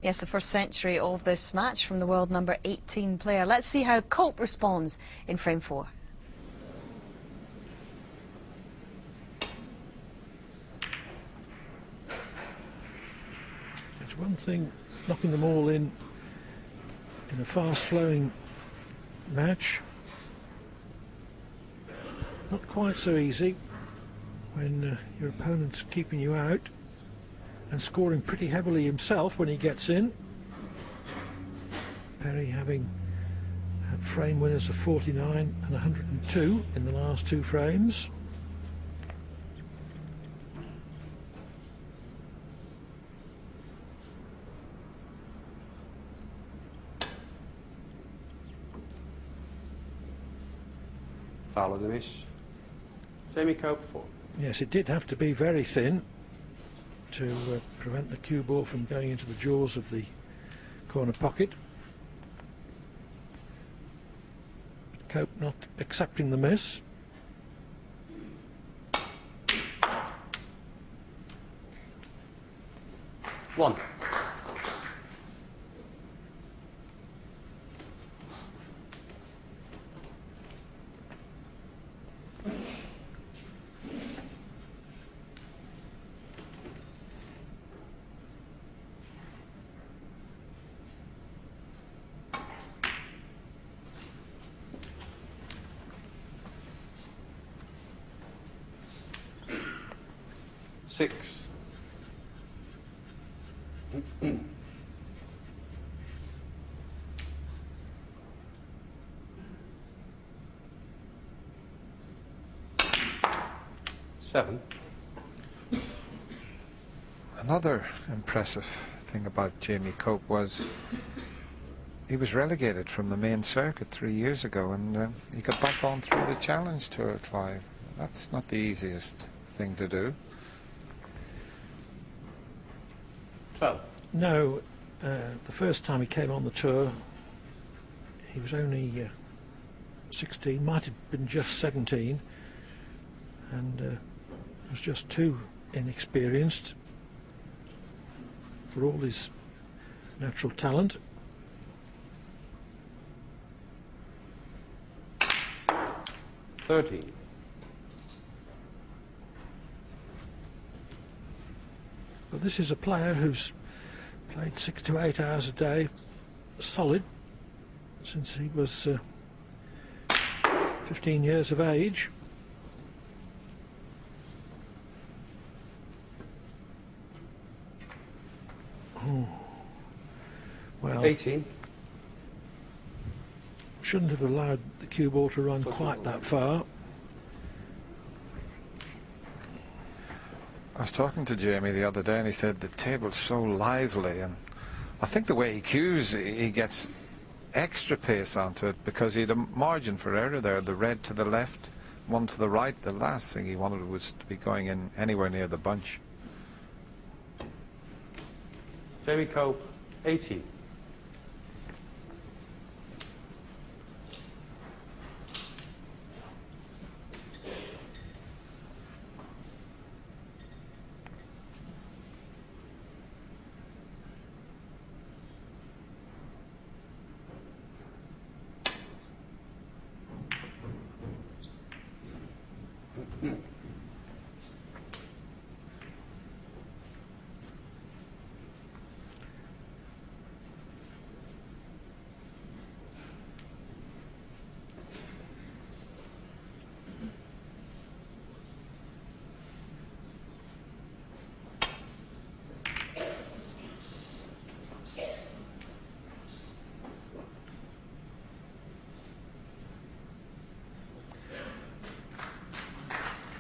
Yes, the first century of this match from the world number 18 player. Let's see how Cope responds in frame 4. It's one thing knocking them all in a fast-flowing match. Not quite so easy when your opponent's keeping you out and scoring pretty heavily himself when he gets in. Perry having had frame winners of 49 and 102 in the last 2 frames. Follow the miss. Jamie Cope 4. Yes, it did have to be very thin to prevent the cue ball from going into the jaws of the corner pocket. But Cope not accepting the miss. One. Six. Seven. Another impressive thing about Jamie Cope was he was relegated from the main circuit 3 years ago, and he got back on through the Challenge Tour, Clive. That's not the easiest thing to do. 12. No, the first time he came on the tour, he was only 16, might have been just 17, and was just too inexperienced for all his natural talent. 13. But this is a player who's played 6 to 8 hours a day, solid, since he was 15 years of age. Oh. Well, 18. Shouldn't have allowed the cue ball to run quite that far. I was talking to Jamie the other day and he said the table's so lively, and I think the way he cues, he gets extra pace onto it because he had a margin for error there. The red to the left, one to the right. The last thing he wanted was to be going in anywhere near the bunch. Jamie Cope 18.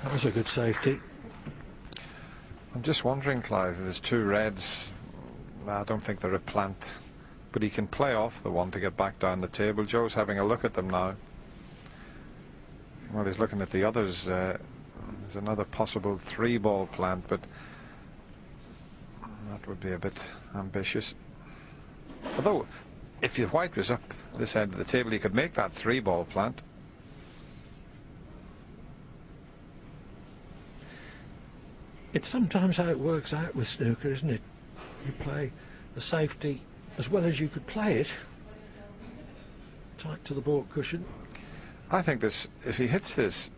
That was a good safety. I'm just wondering, Clive, there's 2 reds. I don't think they're a plant, but he can play off the one to get back down the table. Joe's having a look at them now. Well, he's looking at the others. There's another possible 3-ball plant, but that would be a bit ambitious. Although, if your white was up this end of the table, you could make that 3-ball plant. It's sometimes how it works out with snooker, isn't it? You play the safety as well as you could play it. Tight to the baulk cushion. I think this, if he hits this,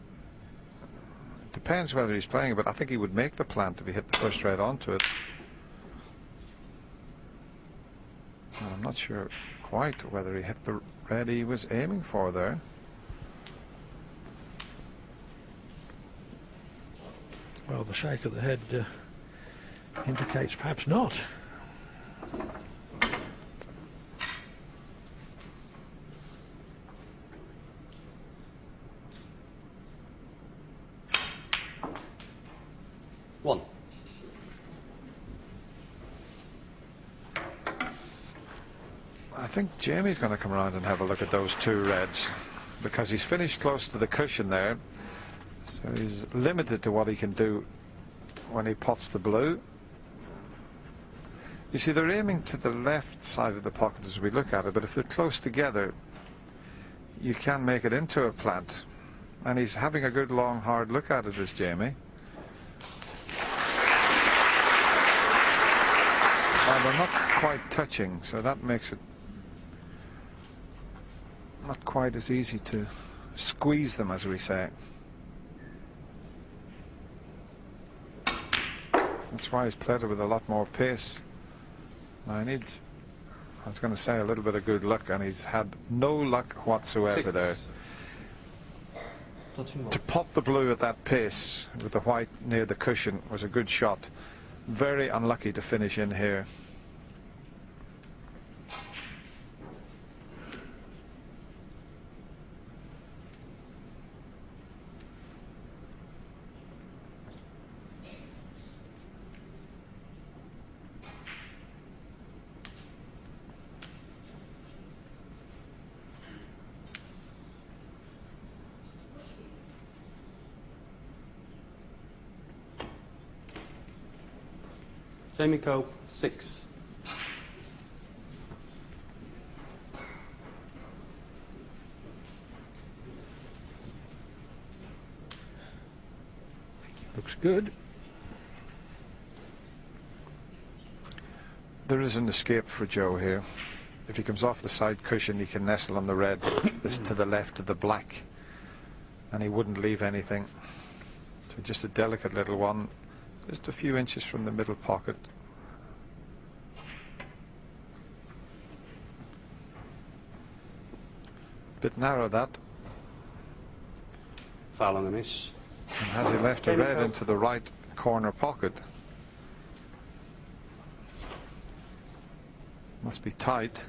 it depends whether he's playing it, but I think he would make the plant if he hit the first red onto it. And I'm not sure quite whether he hit the red he was aiming for there. Well, the shake of the head indicates perhaps not. One. I think Jamie's going to come around and have a look at those two reds, because he's finished close to the cushion there, so he's limited to what he can do when he pots the blue. You see, they're aiming to the left side of the pocket as we look at it, but if they're close together you can make it into a plant, and he's having a good long hard look at it, is Jamie. And they're not quite touching, so that makes it not quite as easy to squeeze them, as we say. That's why he's played it with a lot more pace. Now he needs, I was going to say, a little bit of good luck, and he's had no luck whatsoever there. To pop the blue at that pace with the white near the cushion was a good shot. Very unlucky to finish in here. Jamie Cope, 6. Looks good. There is an escape for Joe here. If he comes off the side cushion, he can nestle on the red. This to the left of the black, and he wouldn't leave anything. So just a delicate little one, just a few inches from the middle pocket. Bit narrow, that. Foul on the miss. And has he left a red into the right corner pocket? Must be tight.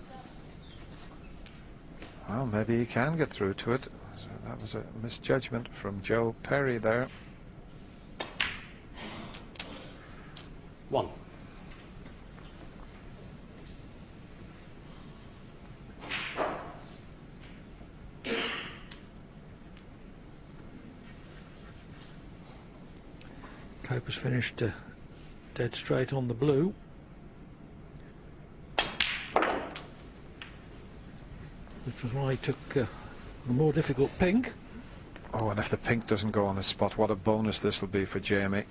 Well, maybe he can get through to it. So that was a misjudgment from Joe Perry there. 1. Cope has finished dead straight on the blue. Which was why he took the more difficult pink. Oh, and if the pink doesn't go on his spot, what a bonus this will be for Jamie.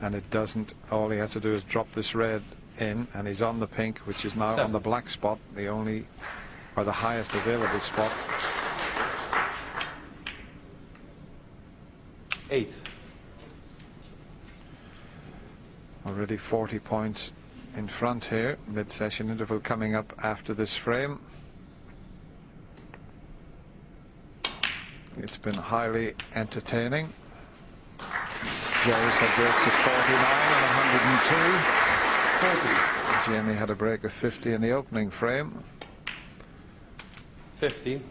And it doesn't. All he has to do is drop this red in, and he's on the pink, which is now 7. on the black spot, the only, or the highest available spot. 8. Already 40 points in front here. Mid-session interval coming up after this frame. It's been highly entertaining. Joe's had breaks of 49 and 102. 40. Jamie had a break of 50 in the opening frame. 50.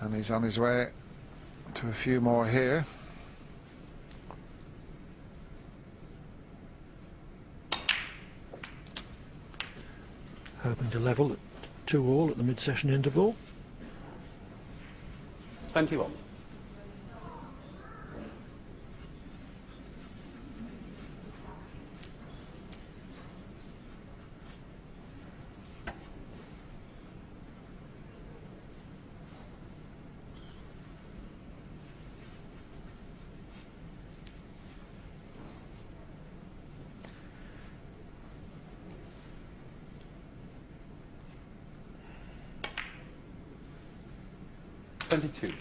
And he's on his way to a few more here. Hoping to level at 2-all at the mid-session interval. 21. 22.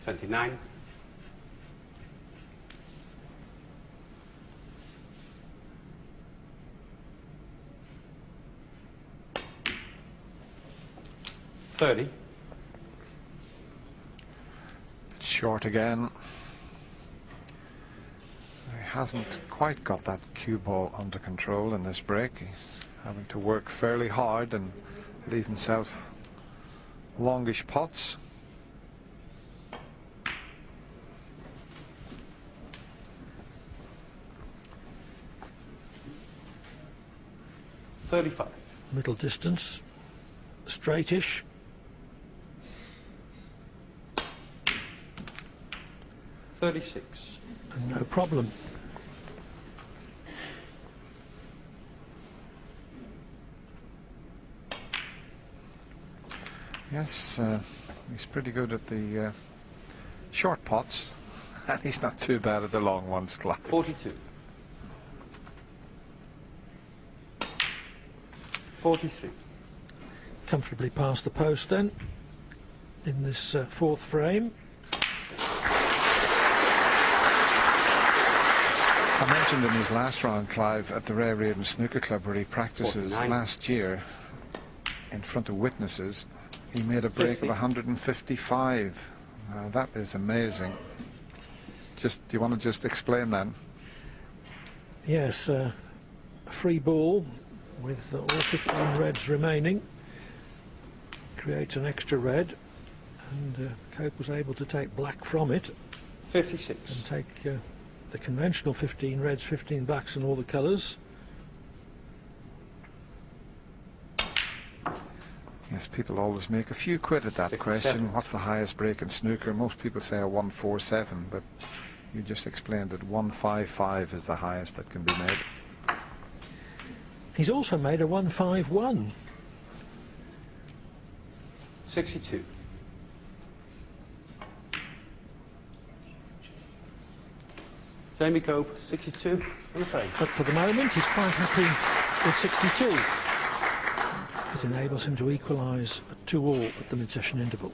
$29. $30. Short again. So he hasn't quite got that cue ball under control in this break. He's having to work fairly hard and leave himself longish pots. $35. Middle distance, straightish. $36. And no problem. Yes, he's pretty good at the short pots, and he's not too bad at the long ones, Clive. 42. 43. Comfortably past the post then, in this fourth frame. I mentioned in his last round, Clive, at the Ray Reardon Snooker Club where he practices 49. last year in front of witnesses, he made a break 50. of 155. That is amazing. Do you want to just explain that? Yes, a free ball with all 15 reds remaining creates an extra red, and Cope was able to take black from it 56. and take the conventional 15 reds, 15 blacks and all the colours. Yes, people always make a few quid at that 57. question. What's the highest break in snooker? Most people say a 147, but you just explained that 155 is the highest that can be made. He's also made a 151. 62. Jamie Cope, 62, I'm afraid. But for the moment, he's quite happy with 62. It enables him to equalise at 2-all at the mid-session interval.